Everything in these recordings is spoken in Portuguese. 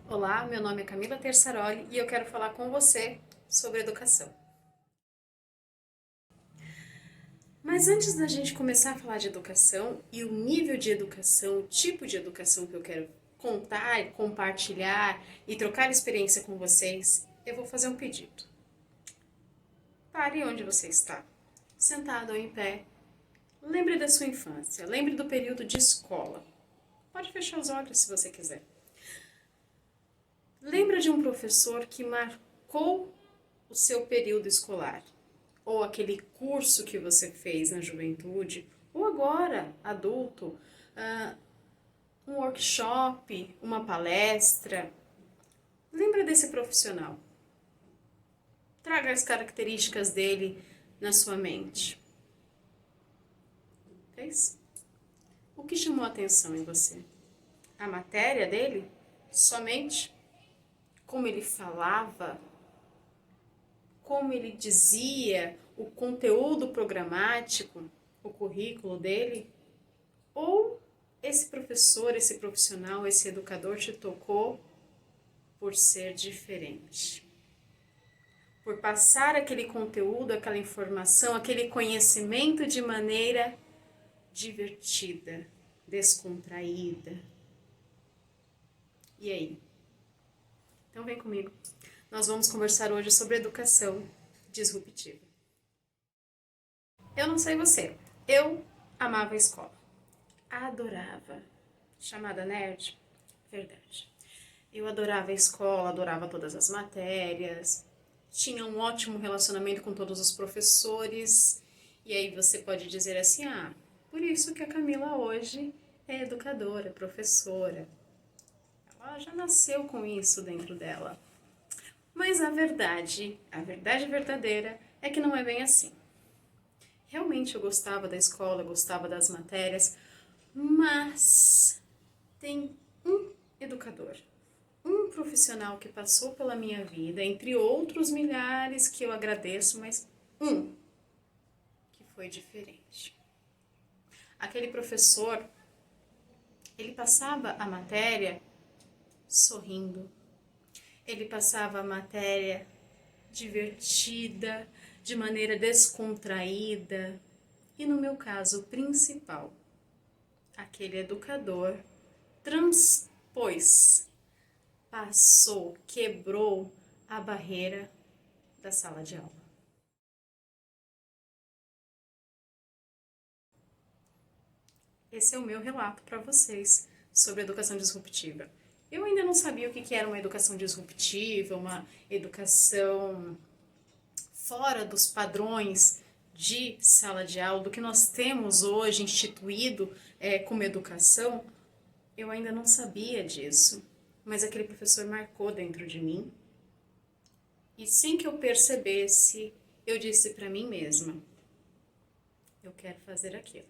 Olá, meu nome é Camila Tersaroli e eu quero falar com você sobre educação. Mas antes da gente começar a falar de educação e o nível de educação, o tipo de educação que eu quero contar, compartilhar e trocar experiência com vocês, eu vou fazer um pedido. Pare onde você está, sentado ou em pé. Lembre da sua infância, lembre do período de escola. Pode fechar os olhos se você quiser. Lembra de um professor que marcou o seu período escolar? Ou aquele curso que você fez na juventude? Ou agora, adulto, um workshop, uma palestra? Lembra desse profissional. Traga as características dele na sua mente. Fez? O que chamou a atenção em você? A matéria dele? Somente? Como ele falava? Como ele dizia, o conteúdo programático, o currículo dele? Ou esse professor, esse profissional, esse educador te tocou por ser diferente? Por passar aquele conteúdo, aquela informação, aquele conhecimento de maneira divertida, descontraída. E aí? Então vem comigo. Nós vamos conversar hoje sobre educação disruptiva. Eu não sei você, eu amava a escola. Adorava. Chamada nerd? Verdade. Eu adorava a escola, adorava todas as matérias, tinha um ótimo relacionamento com todos os professores. E aí você pode dizer assim, por isso que a Camila hoje é educadora, professora. Ela já nasceu com isso dentro dela. Mas a verdade verdadeira é que não é bem assim. Realmente eu gostava da escola, gostava das matérias, mas tem um educador, um profissional que passou pela minha vida, entre outros milhares que eu agradeço, mas um que foi diferente. Aquele professor, ele passava a matéria sorrindo, ele passava a matéria divertida, de maneira descontraída, e no meu caso principal, aquele educador transpôs, passou, quebrou a barreira da sala de aula. Esse é o meu relato para vocês sobre educação disruptiva. Eu ainda não sabia o que era uma educação disruptiva, uma educação fora dos padrões de sala de aula, do que nós temos hoje instituído como educação. Eu ainda não sabia disso, mas aquele professor marcou dentro de mim. E sem que eu percebesse, eu disse para mim mesma, eu quero fazer aquilo,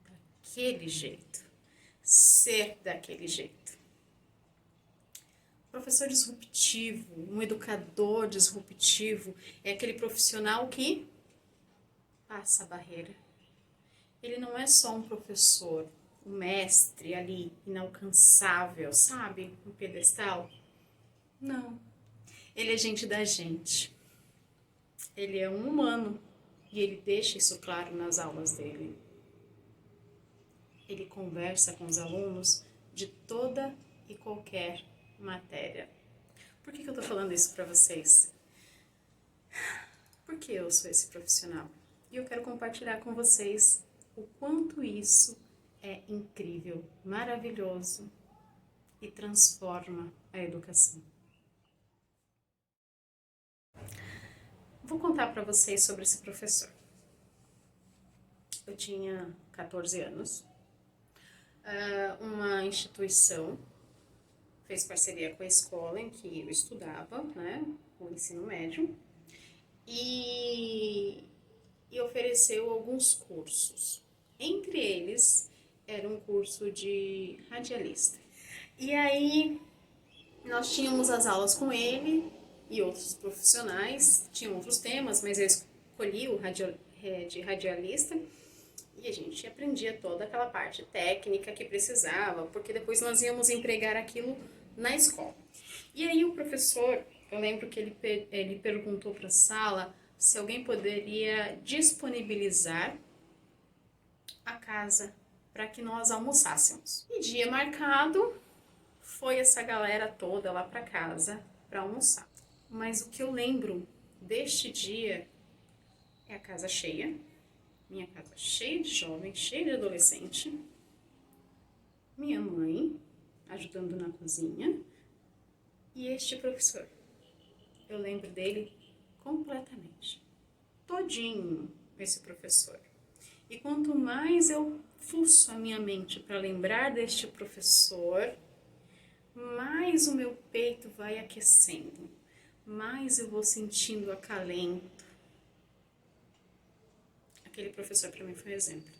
daquele jeito, ser daquele jeito. Professor disruptivo, um educador disruptivo, é aquele profissional que passa a barreira. Ele não é só um professor, um mestre ali, inalcançável, sabe? Um pedestal. Não. Ele é gente da gente. Ele é um humano e ele deixa isso claro nas aulas dele. Ele conversa com os alunos de toda e qualquer matéria. Por que eu tô falando isso para vocês? Porque eu sou esse profissional e eu quero compartilhar com vocês o quanto isso é incrível, maravilhoso e transforma a educação. Vou contar para vocês sobre esse professor. Eu tinha 14 anos, uma instituição fez parceria com a escola em que eu estudava, né, o ensino médio, e ofereceu alguns cursos. Entre eles, era um curso de radialista. E aí, nós tínhamos as aulas com ele e outros profissionais, tinham outros temas, mas eu escolhi o de radialista e a gente aprendia toda aquela parte técnica que precisava, porque depois nós íamos empregar aquilo na escola. E aí o professor, eu lembro que ele perguntou para a sala se alguém poderia disponibilizar a casa para que nós almoçássemos. E dia marcado, foi essa galera toda lá para casa para almoçar. Mas o que eu lembro deste dia é a casa cheia, minha casa cheia de jovens, cheia de adolescente, minha mãe ajudando na cozinha e este professor. Eu lembro dele completamente, todinho esse professor. E quanto mais eu fuço a minha mente para lembrar deste professor, mais o meu peito vai aquecendo, mais eu vou sentindo acalento. Aquele professor para mim foi um exemplo.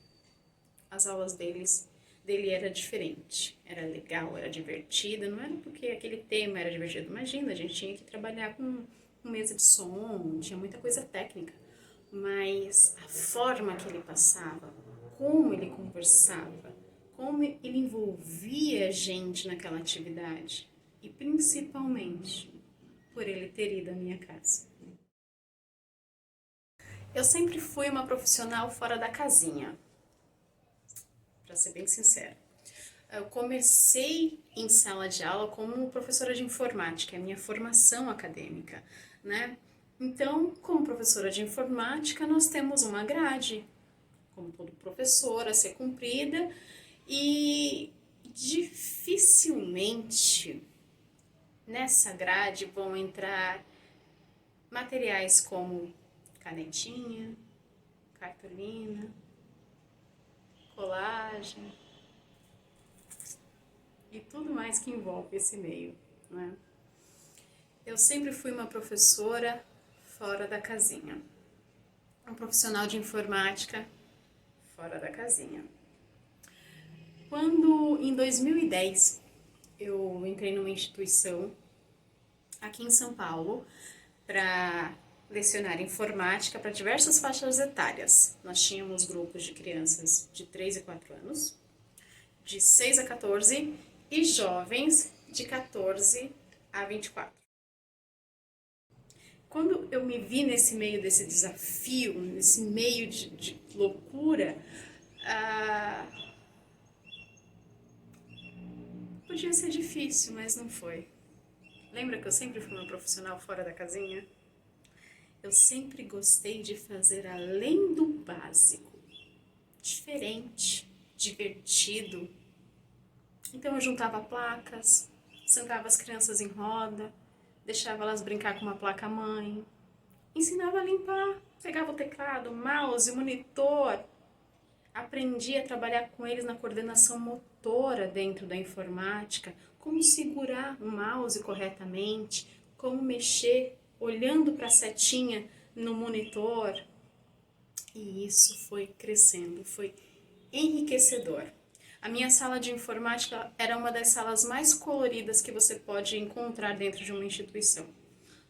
As aulas dele era diferente, era legal, era divertida, não era porque aquele tema era divertido. Imagina, a gente tinha que trabalhar com mesa de som, tinha muita coisa técnica, mas a forma que ele passava, como ele conversava, como ele envolvia a gente naquela atividade e principalmente por ele ter ido à minha casa. Eu sempre fui uma profissional fora da casinha, para ser bem sincera. Eu comecei em sala de aula como professora de informática, é a minha formação acadêmica, né? Então, como professora de informática, nós temos uma grade, como todo professor, a ser cumprida, e dificilmente nessa grade vão entrar materiais como canetinha, cartolina, colagem e tudo mais que envolve esse meio, né? Eu sempre fui uma professora fora da casinha, um profissional de informática fora da casinha. Quando, em 2010, eu entrei numa instituição aqui em São Paulo para lecionar informática para diversas faixas etárias. Nós tínhamos grupos de crianças de 3 e 4 anos, de 6 a 14 e jovens de 14 a 24. Quando eu me vi nesse meio desse desafio, nesse meio de loucura, podia ser difícil, mas não foi. Lembra que eu sempre fui uma profissional fora da casinha? Eu sempre gostei de fazer além do básico, diferente, divertido. Então eu juntava placas, sentava as crianças em roda, deixava elas brincar com uma placa-mãe, ensinava a limpar, pegava o teclado, o mouse, o monitor, aprendia a trabalhar com eles na coordenação motora dentro da informática, como segurar o mouse corretamente, como mexer olhando para a setinha no monitor. E isso foi crescendo, foi enriquecedor. A minha sala de informática era uma das salas mais coloridas que você pode encontrar dentro de uma instituição.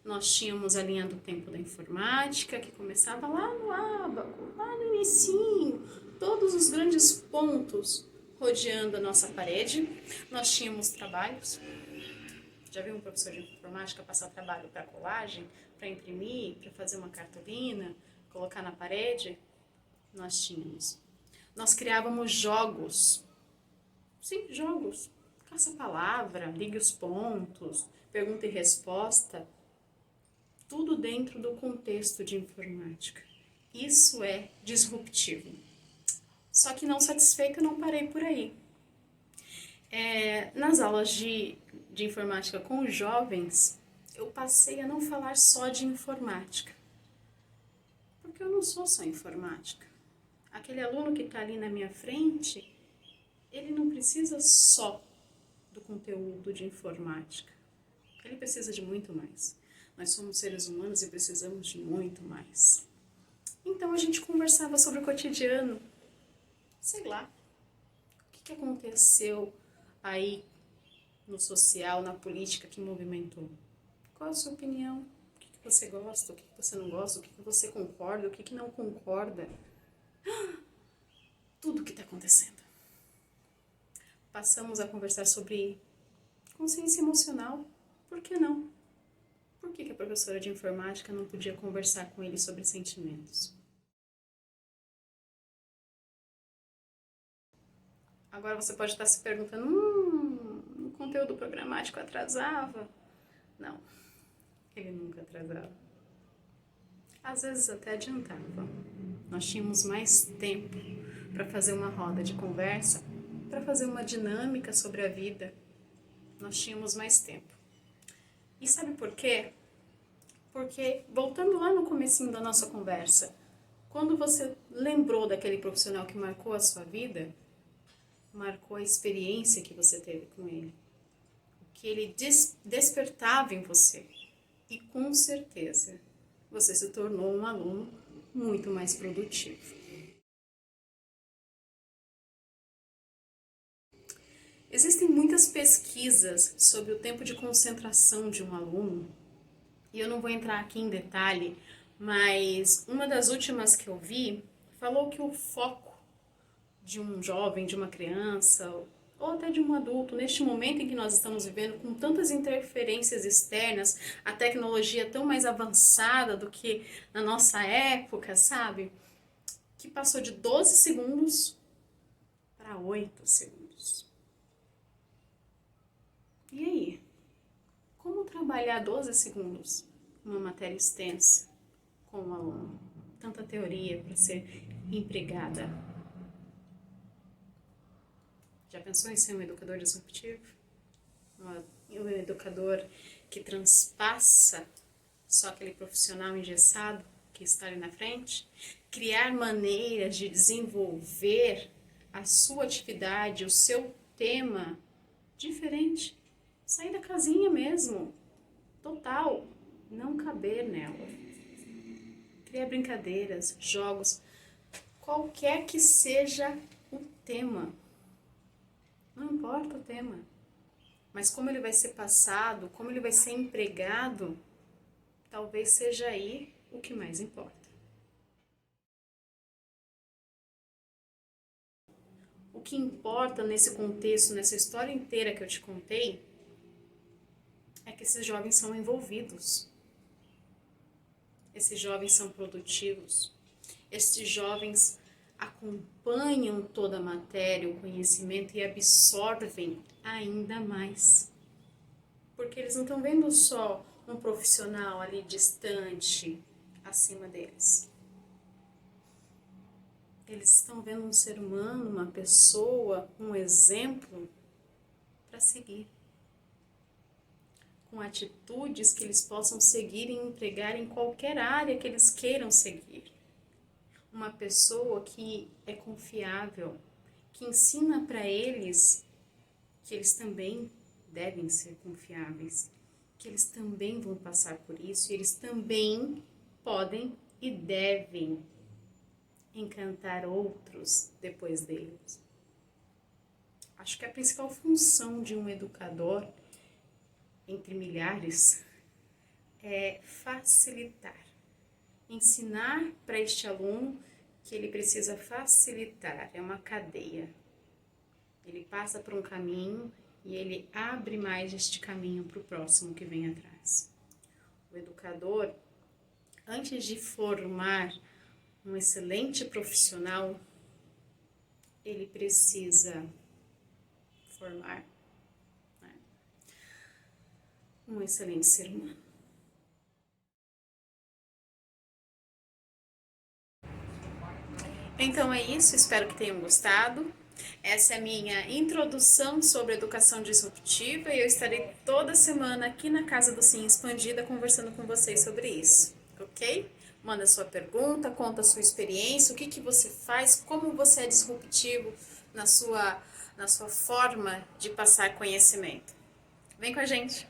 Nós tínhamos a linha do tempo da informática, que começava lá no ábaco, lá no inicinho, todos os grandes pontos rodeando a nossa parede. Nós tínhamos trabalhos. Já viu um professor de informática passar trabalho para colagem, para imprimir, para fazer uma cartolina, colocar na parede? Nós tínhamos. Nós criávamos jogos. Sim, jogos. Caça-palavra, ligue os pontos, pergunta e resposta. Tudo dentro do contexto de informática. Isso é disruptivo. Só que não satisfeita, não parei por aí. Nas aulas de informática com os jovens, eu passei a não falar só de informática. Porque eu não sou só informática. Aquele aluno que está ali na minha frente, ele não precisa só do conteúdo de informática. Ele precisa de muito mais. Nós somos seres humanos e precisamos de muito mais. Então a gente conversava sobre o cotidiano. Sei lá, o que aconteceu aí no social, na política que movimentou? Qual a sua opinião? O que você gosta, o que você não gosta, o que você concorda, o que não concorda? Tudo o que está acontecendo. Passamos a conversar sobre Consciência emocional, por que não? Por que a professora de informática não podia conversar com ele sobre sentimentos? Agora você pode estar se perguntando, o conteúdo programático atrasava? Não, ele nunca atrasava. Às vezes até adiantava. Nós tínhamos mais tempo para fazer uma roda de conversa, para fazer uma dinâmica sobre a vida. Nós tínhamos mais tempo. E sabe por quê? Porque, voltando lá no comecinho da nossa conversa, quando você lembrou daquele profissional que marcou a sua vida, marcou a experiência que você teve com ele, o que ele despertava em você. E com certeza, você se tornou um aluno muito mais produtivo. Existem muitas pesquisas sobre o tempo de concentração de um aluno, e eu não vou entrar aqui em detalhe, mas uma das últimas que eu vi falou que o foco de um jovem, de uma criança, ou até de um adulto, neste momento em que nós estamos vivendo, com tantas interferências externas, a tecnologia tão mais avançada do que na nossa época, sabe? Que passou de 12 segundos para 8 segundos. E aí? Como trabalhar 12 segundos numa matéria extensa com um aluno? Tanta teoria para ser empregada. Já pensou em ser um educador disruptivo? Um educador que transpassa só aquele profissional engessado que está ali na frente? Criar maneiras de desenvolver a sua atividade, o seu tema diferente. Sair da casinha mesmo, total, não caber nela. Criar brincadeiras, jogos, qualquer que seja o tema. Não importa o tema, mas como ele vai ser passado, como ele vai ser empregado, talvez seja aí o que mais importa. O que importa nesse contexto, nessa história inteira que eu te contei, é que esses jovens são envolvidos. Esses jovens são produtivos. Esses jovens acompanham toda a matéria, o conhecimento e absorvem ainda mais. Porque eles não estão vendo só um profissional ali distante, acima deles. Eles estão vendo um ser humano, uma pessoa, um exemplo para seguir. Com atitudes que eles possam seguir e empregar em qualquer área que eles queiram seguir. Uma pessoa que é confiável, que ensina para eles que eles também devem ser confiáveis, que eles também vão passar por isso e eles também podem e devem encantar outros depois deles. Acho que a principal função de um educador, entre milhares, é facilitar. Ensinar para este aluno que ele precisa facilitar, é uma cadeia. Ele passa por um caminho e ele abre mais este caminho para o próximo que vem atrás. O educador, antes de formar um excelente profissional, ele precisa formar, né, um excelente ser humano. Então é isso, espero que tenham gostado. Essa é a minha introdução sobre educação disruptiva e eu estarei toda semana aqui na Casa do Sim Expandida conversando com vocês sobre isso, ok? Manda sua pergunta, conta a sua experiência, o que você faz, como você é disruptivo na sua forma de passar conhecimento. Vem com a gente!